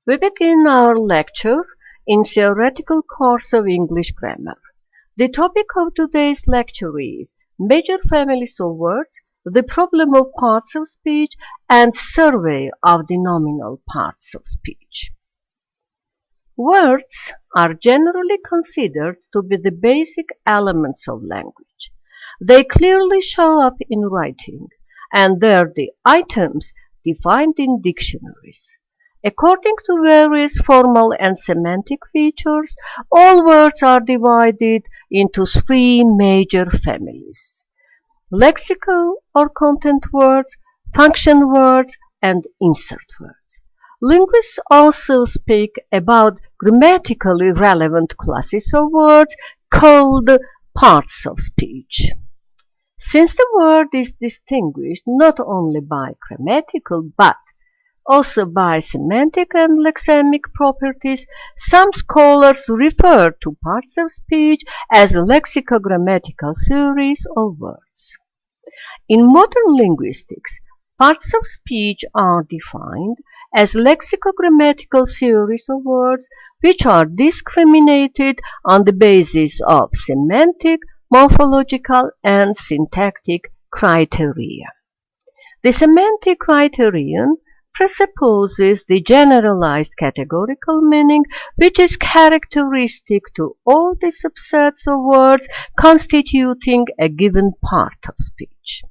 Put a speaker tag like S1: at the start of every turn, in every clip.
S1: We begin our lecture in theoretical course of English grammar. The topic of today's lecture is major families of words, the problem of parts of speech, and survey of the nominal parts of speech. Words are generally considered to be the basic elements of language. They clearly show up in writing, and they're the items defined in dictionaries. According to various formal and semantic features, all words are divided into three major families: lexical or content words, function words, and insert words. Linguists also speak about grammatically relevant classes of words called parts of speech. Since the word is distinguished not only by grammatical but also by semantic and lexemic properties, some scholars refer to parts of speech as lexicogrammatical series of words. In modern linguistics, parts of speech are defined as lexicogrammatical series of words which are discriminated on the basis of semantic, morphological, and syntactic criteria. The semantic criterion presupposes the generalized categorical meaning which is characteristic to all the subsets of words constituting a given part of speech.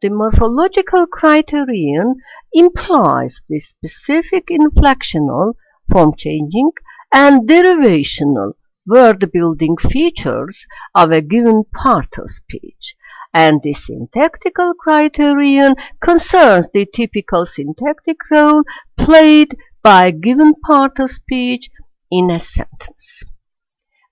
S1: The morphological criterion implies the specific inflectional, form-changing, and derivational word-building features of a given part of speech, and the syntactical criterion concerns the typical syntactic role played by a given part of speech in a sentence.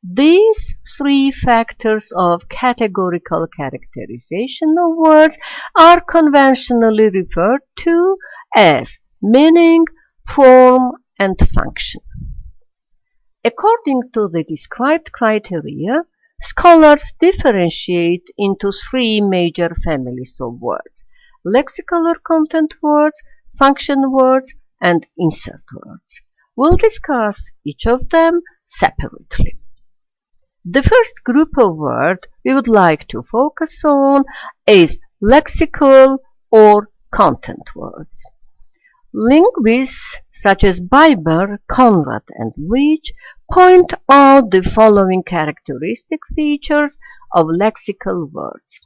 S1: These three factors of categorical characterization of words are conventionally referred to as meaning, form, and function. According to the described criteria, scholars differentiate into three major families of words: lexical or content words, function words, and insert words. We'll discuss each of them separately. The first group of words we would like to focus on is lexical or content words. Linguists such as Biber, Conrad, and Leach point out the following characteristic features of lexical words.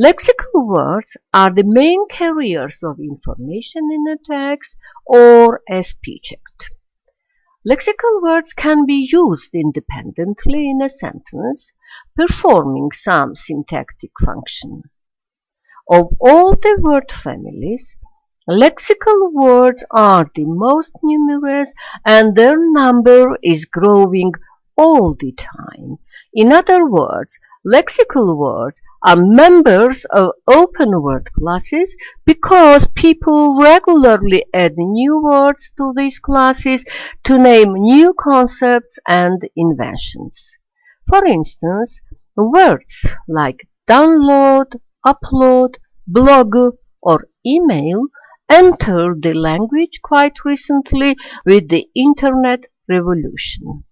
S1: Lexical words are the main carriers of information in a text or a speech act. Lexical words can be used independently in a sentence, performing some syntactic function. Of all the word families, lexical words are the most numerous, and their number is growing all the time. In other words, lexical words are members of open word classes because people regularly add new words to these classes to name new concepts and inventions. For instance, words like download, upload, blog, or email entered the language quite recently with the Internet revolution.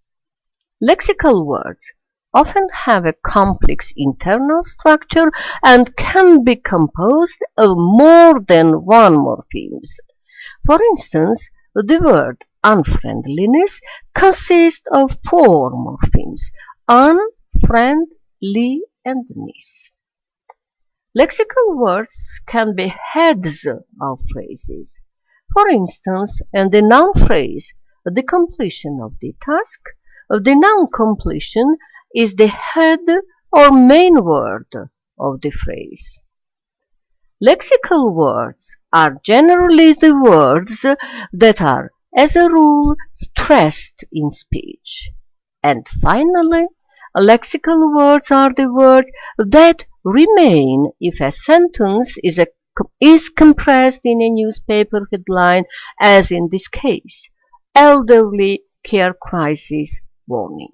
S1: Lexical words often have a complex internal structure and can be composed of more than one morphemes. For instance, the word unfriendliness consists of four morphemes: un, friend, li, and ness. Lexical words can be heads of phrases. For instance, in the noun phrase, the completion of the task, the noun completion is the head or main word of the phrase. Lexical words are generally the words that are, as a rule, stressed in speech. And finally, lexical words are the words that remain if a sentence is compressed in a newspaper headline, as in this case: elderly care crisis warning.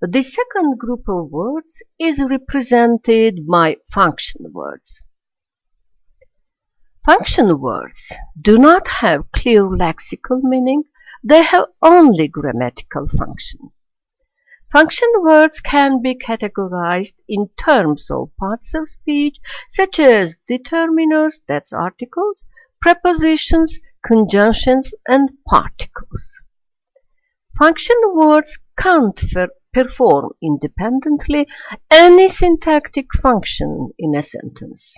S1: The second group of words is represented by function words. Function words do not have clear lexical meaning, they have only grammatical function. Function words can be categorized in terms of parts of speech such as determiners, that's articles, prepositions, conjunctions, and particles. Function words can't perform independently any syntactic function in a sentence.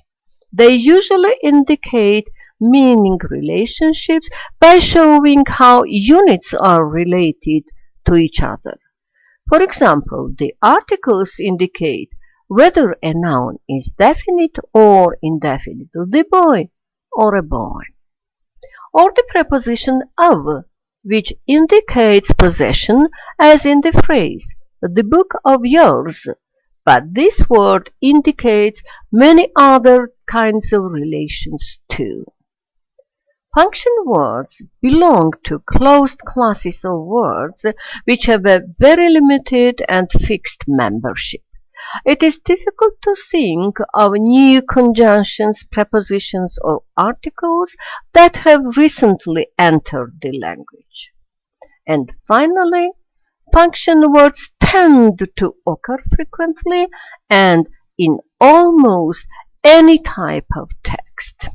S1: They usually indicate meaning relationships by showing how units are related to each other. For example, the articles indicate whether a noun is definite or indefinite, the boy or a boy. Or the preposition of, which indicates possession, as in the phrase, the book of yours. But this word indicates many other kinds of relations too. Function words belong to closed classes of words which have a very limited and fixed membership. It is difficult to think of new conjunctions, prepositions, or articles that have recently entered the language. And finally, function words tend to occur frequently and in almost any type of text.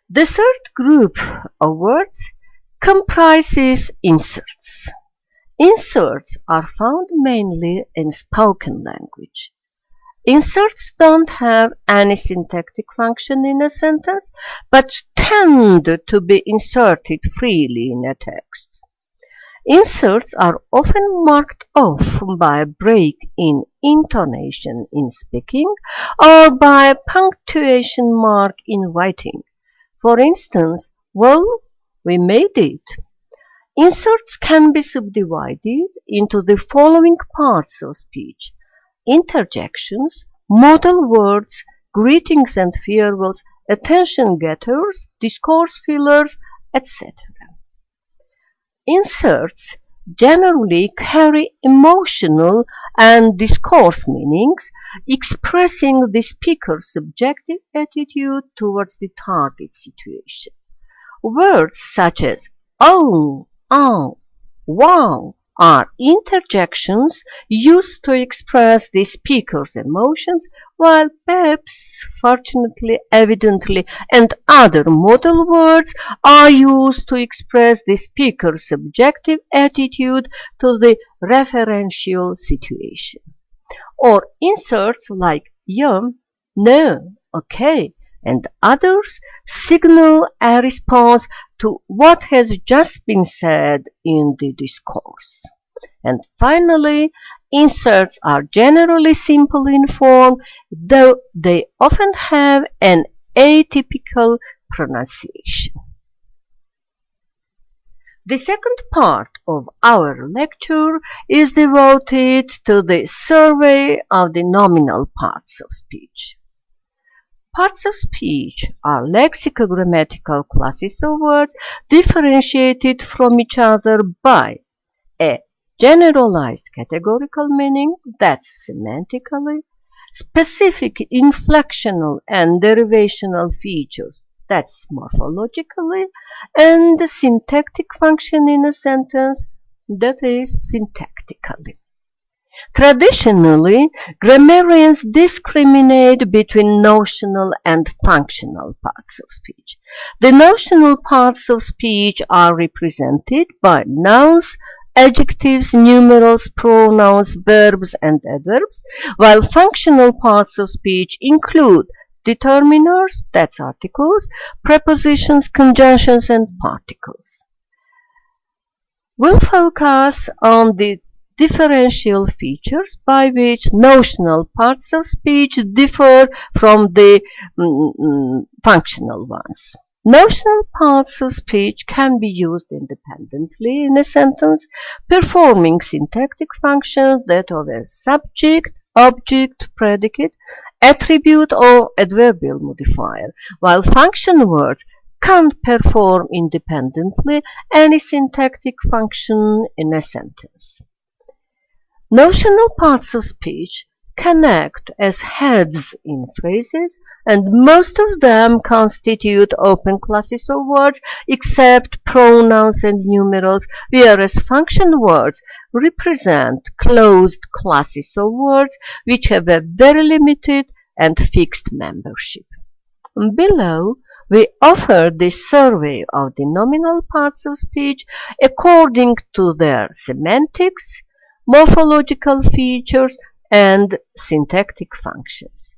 S1: The third group of words comprises inserts. Inserts are found mainly in spoken language. Inserts don't have any syntactic function in a sentence, but tend to be inserted freely in a text. Inserts are often marked off by a break in intonation in speaking or by a punctuation mark in writing. For instance, well, we made it. Inserts can be subdivided into the following parts of speech: interjections, modal words, greetings and farewells, attention getters, discourse fillers, etc. Inserts generally carry emotional and discourse meanings, expressing the speaker's subjective attitude towards the target situation. Words such as oh, wow are interjections used to express the speaker's emotions, while perhaps, fortunately, evidently, and other modal words are used to express the speaker's subjective attitude to the referential situation. Or inserts like yeah, no, okay, and others signal a response to what has just been said in the discourse. And finally, inserts are generally simple in form, though they often have an atypical pronunciation. The second part of our lecture is devoted to the survey of the nominal parts of speech. Parts of speech are lexicogrammatical classes of words differentiated from each other by a generalized categorical meaning, that's semantically, specific inflectional and derivational features, that's morphologically, and syntactic function in a sentence, that is syntactically. Traditionally, grammarians discriminate between notional and functional parts of speech. The notional parts of speech are represented by nouns, adjectives, numerals, pronouns, verbs, and adverbs, while functional parts of speech include determiners, that's articles, prepositions, conjunctions, and particles. We'll focus on the differential features by which notional parts of speech differ from the functional ones. Notional parts of speech can be used independently in a sentence, performing syntactic functions that of a subject, object, predicate, attribute, or adverbial modifier, while function words can't perform independently any syntactic function in a sentence. Notional parts of speech can act as heads in phrases, and most of them constitute open classes of words except pronouns and numerals, whereas function words represent closed classes of words which have a very limited and fixed membership. Below, we offer this survey of the nominal parts of speech according to their semantics, morphological features, and syntactic functions.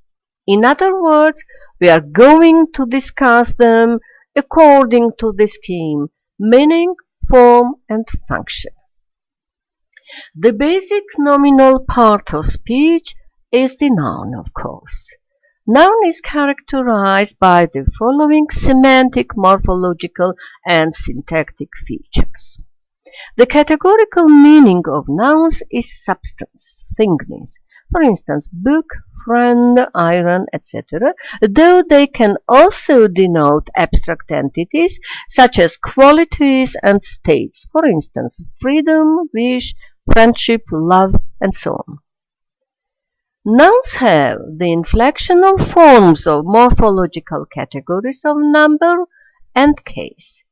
S1: In other words, we are going to discuss them according to the scheme meaning, form, and function. The basic nominal part of speech is the noun, of course. Noun is characterized by the following semantic, morphological, and syntactic features. The categorical meaning of nouns is substance, thingness. For instance, book, friend, iron, etc., though they can also denote abstract entities such as qualities and states. For instance, freedom, wish, friendship, love, and so on. Nouns have the inflectional forms of morphological categories of number and case.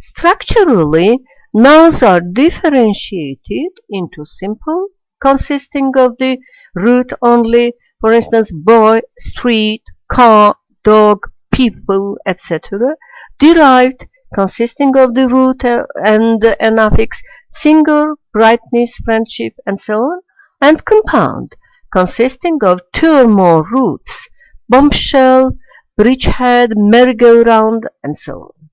S1: Structurally, nouns are differentiated into simple, consisting of the root only, for instance, boy, street, car, dog, people, etc., derived, consisting of the root and an affix, singer, brightness, friendship, and so on, and compound, consisting of two or more roots, bombshell, bridgehead, merry-go-round, and so on.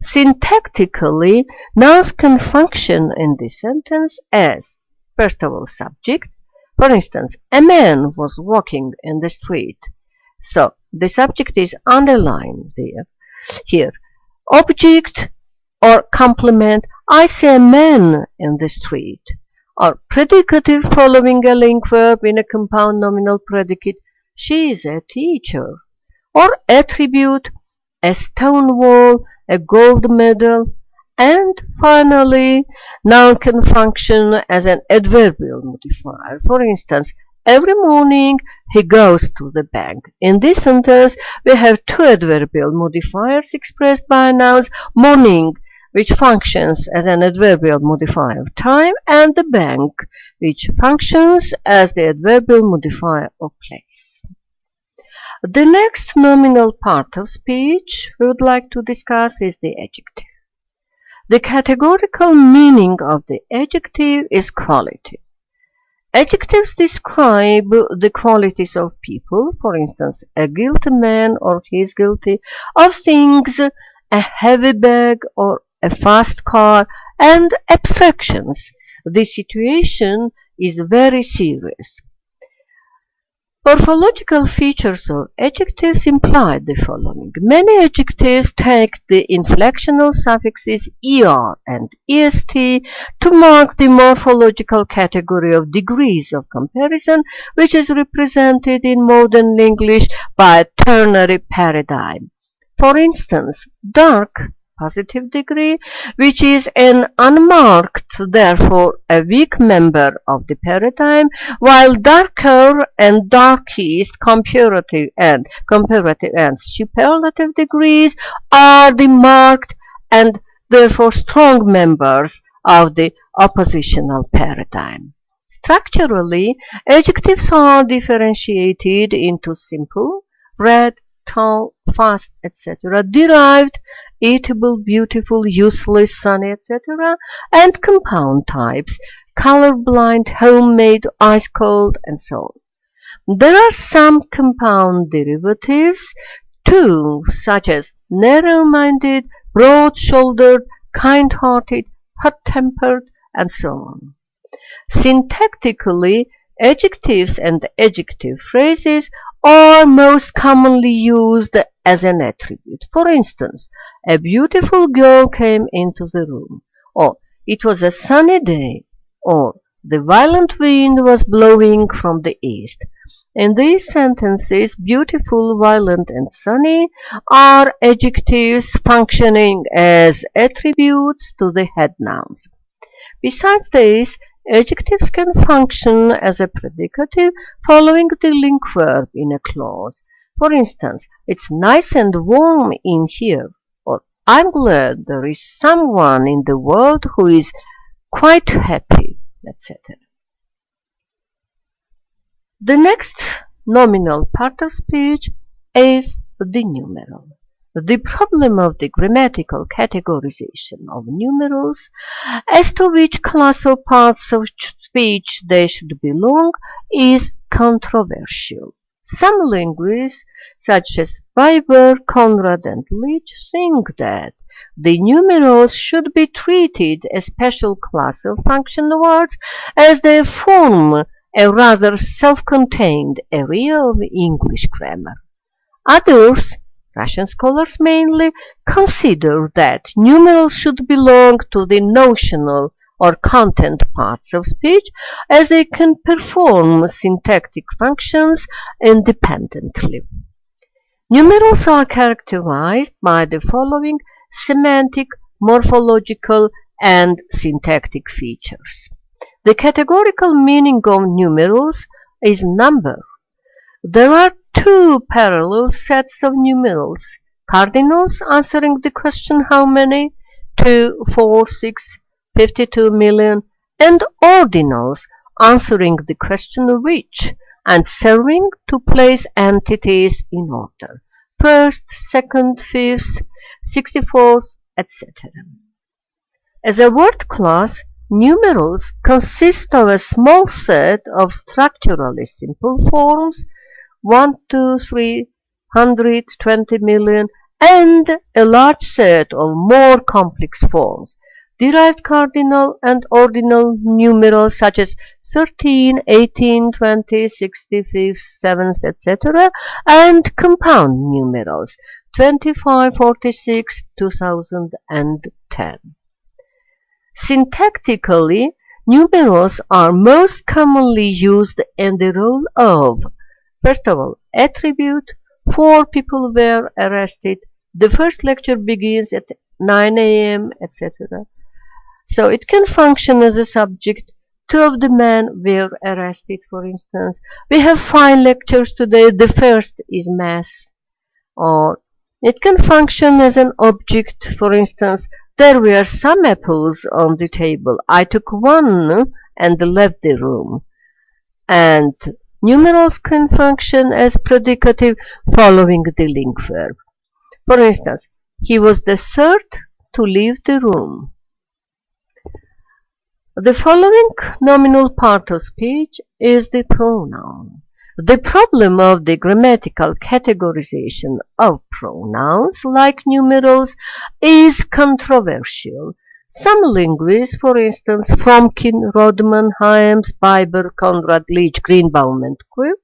S1: Syntactically, nouns can function in this sentence as, first of all, subject. For instance, a man was walking in the street. So, the subject is underlined here. Object or complement, I see a man in the street. Or predicative following a link verb in a compound nominal predicate, she is a teacher. Or attribute, a stone wall, a gold medal. And finally, noun can function as an adverbial modifier. For instance, every morning he goes to the bank. In this sentence, we have two adverbial modifiers expressed by nouns, morning, which functions as an adverbial modifier of time, and the bank, which functions as the adverbial modifier of place. The next nominal part of speech we would like to discuss is the adjective. The categorical meaning of the adjective is quality. Adjectives describe the qualities of people, for instance, a guilty man or he is guilty, of things, a heavy bag or a fast car, and abstractions. The situation is very serious. Morphological features of adjectives imply the following. Many adjectives take the inflectional suffixes er and est to mark the morphological category of degrees of comparison, which is represented in modern English by a ternary paradigm. For instance, dark, positive degree, which is an unmarked, therefore a weak member of the paradigm, while darker and darkest comparative and superlative degrees are the marked and therefore strong members of the oppositional paradigm. Structurally, adjectives are differentiated into simple, red, tall, fast, etc., derived, eatable, beautiful, useless, sunny, etc., and compound types, colorblind, homemade, ice cold, and so on. There are some compound derivatives too, such as narrow-minded, broad-shouldered, kind-hearted, hot-tempered, and so on. Syntactically, adjectives and adjective phrases are most commonly used as an attribute. For instance, a beautiful girl came into the room, or it was a sunny day, or the violent wind was blowing from the east. In these sentences, beautiful, violent, and sunny are adjectives functioning as attributes to the head nouns. Besides this, adjectives can function as a predicative following the link verb in a clause. For instance, it's nice and warm in here, or I'm glad there is someone in the world who is quite happy, etc. The next nominal part of speech is the numeral. The problem of the grammatical categorization of numerals as to which class of parts of speech they should belong is controversial. Some linguists, such as Biber, Conrad, and Leach, think that the numerals should be treated as special class of function words as they form a rather self-contained area of English grammar. Others, Russian scholars mainly, consider that numerals should belong to the notional or content parts of speech as they can perform syntactic functions independently. Numerals are characterized by the following semantic, morphological, and syntactic features. The categorical meaning of numerals is number. There are two parallel sets of numerals: cardinals answering the question how many, 2, 4, 6, 52 million, and ordinals answering the question which, and serving to place entities in order: first, second, fifth, 64th, etc. As a word class, numerals consist of a small set of structurally simple forms, 1, 2, 3, 100, 20 million, and a large set of more complex forms, derived cardinal and ordinal numerals such as 13, 18, 20, 65, 7th, etc., and compound numerals 25, 46, 2010. Syntactically, numerals are most commonly used in the role of, first of all, attribute. 4 people were arrested. The first lecture begins at 9 a.m., etc. So it can function as a subject. 2 of the men were arrested, for instance. We have 5 lectures today. The first is math. Or it can function as an object. For instance, there were some apples on the table. I took one and left the room. And numerals can function as predicative following the link verb. For instance, he was the third to leave the room. The following nominal part of speech is the pronoun. The problem of the grammatical categorization of pronouns, like numerals, is controversial. Some linguists, for instance, Fromkin, Rodman, Hyams, Biber, Conrad, Leach, Greenbaum, and Quick,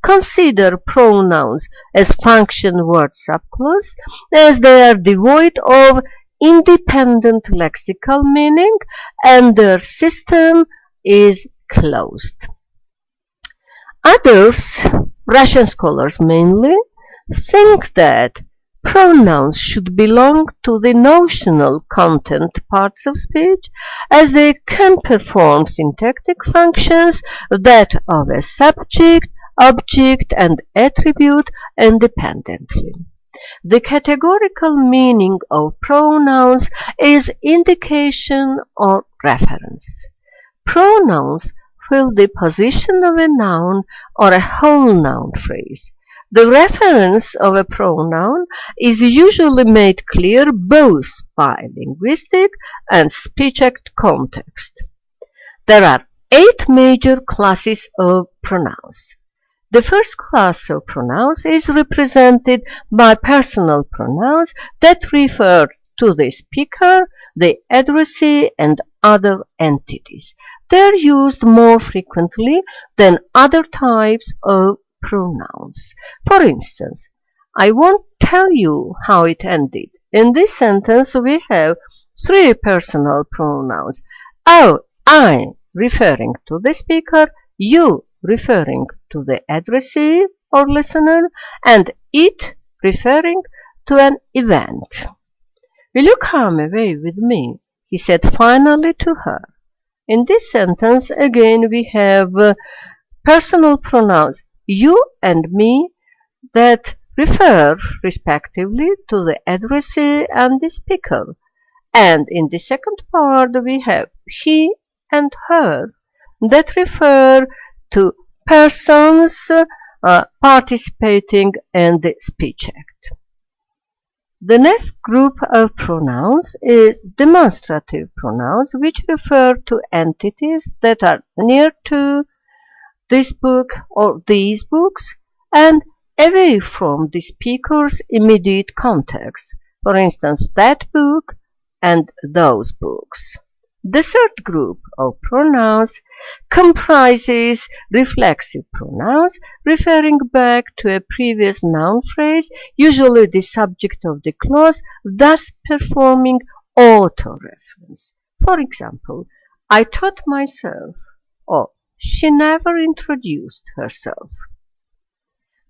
S1: consider pronouns as function word subclause as they are devoid of independent lexical meaning and their system is closed. Others, Russian scholars mainly, think that pronouns should belong to the notional content parts of speech as they can perform syntactic functions that of a subject, object, and attribute independently. The categorical meaning of pronouns is indication or reference. Pronouns fill the position of a noun or a whole noun phrase. The reference of a pronoun is usually made clear both by linguistic and speech act context. There are 8 major classes of pronouns. The first class of pronouns is represented by personal pronouns that refer to the speaker, the addressee, and other entities. They are used more frequently than other types of pronouns. For instance, I won't tell you how it ended. In this sentence we have 3 personal pronouns. Oh, I, referring to the speaker, you, referring to the addressee or listener, and it, referring to an event. Will you come away with me? He said finally to her. In this sentence, again, we have personal pronouns you and me that refer respectively to the addressee and the speaker. And in the second part, we have he and her that refer to persons participating in the speech act. The next group of pronouns is demonstrative pronouns, which refer to entities that are near to this book or these books and away from the speaker's immediate context. For instance, that book and those books. The third group of pronouns comprises reflexive pronouns referring back to a previous noun phrase, usually the subject of the clause, thus performing auto-reference. For example, I taught myself, or she never introduced herself.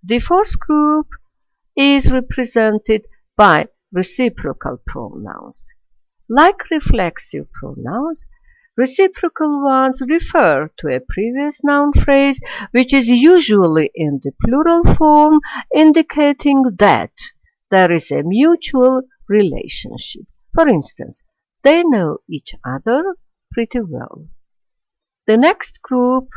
S1: The fourth group is represented by reciprocal pronouns. Like reflexive pronouns, reciprocal ones refer to a previous noun phrase which is usually in the plural form, indicating that there is a mutual relationship. For instance, they know each other pretty well. The next group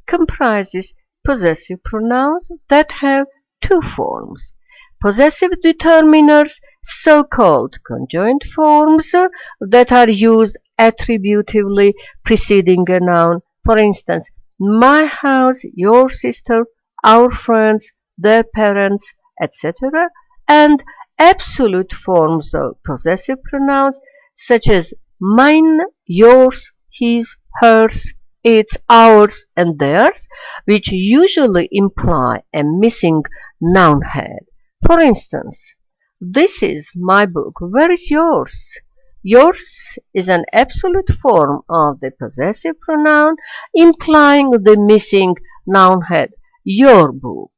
S1: comprises possessive pronouns that have two forms. Possessive determiners, so-called conjoined forms that are used attributively preceding a noun. For instance, my house, your sister, our friends, their parents, etc. And absolute forms of possessive pronouns such as mine, yours, his, hers, its, ours, and theirs, which usually imply a missing noun head. For instance, this is my book. Where is yours? Yours is an absolute form of the possessive pronoun, implying the missing noun head, your book.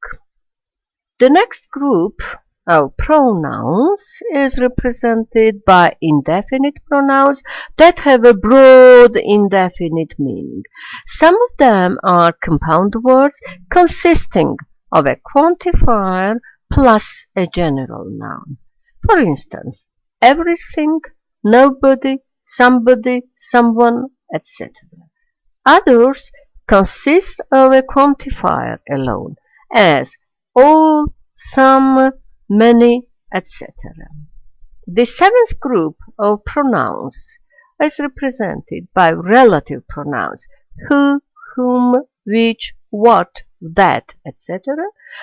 S1: The next group of pronouns is represented by indefinite pronouns that have a broad indefinite meaning. Some of them are compound words consisting of a quantifier plus a general noun. For instance, everything, nobody, somebody, someone, etc. Others consist of a quantifier alone, as all, some, many, etc. The seventh group of pronouns is represented by relative pronouns, who, whom, which, what, that, etc.,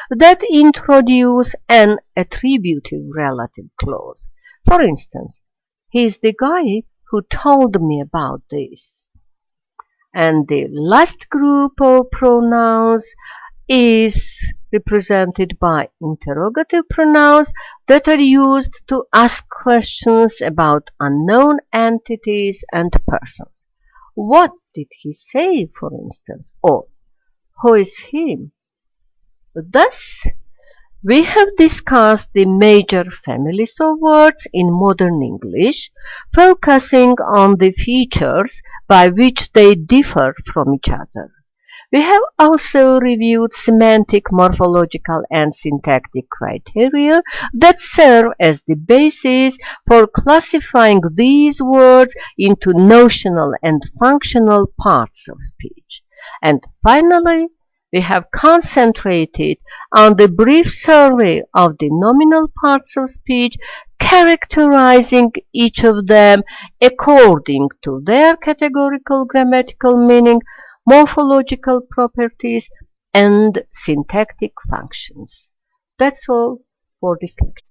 S1: that introduce an attributive relative clause. For instance, he is the guy who told me about this. And the last group of pronouns is represented by interrogative pronouns that are used to ask questions about unknown entities and persons. What did he say, for instance? Or who is he? Thus, we have discussed the major families of words in modern English, focusing on the features by which they differ from each other. We have also reviewed semantic, morphological, and syntactic criteria that serve as the basis for classifying these words into notional and functional parts of speech. And finally, we have concentrated on the brief survey of the nominal parts of speech, characterizing each of them according to their categorical grammatical meaning, morphological properties, and syntactic functions. That's all for this lecture.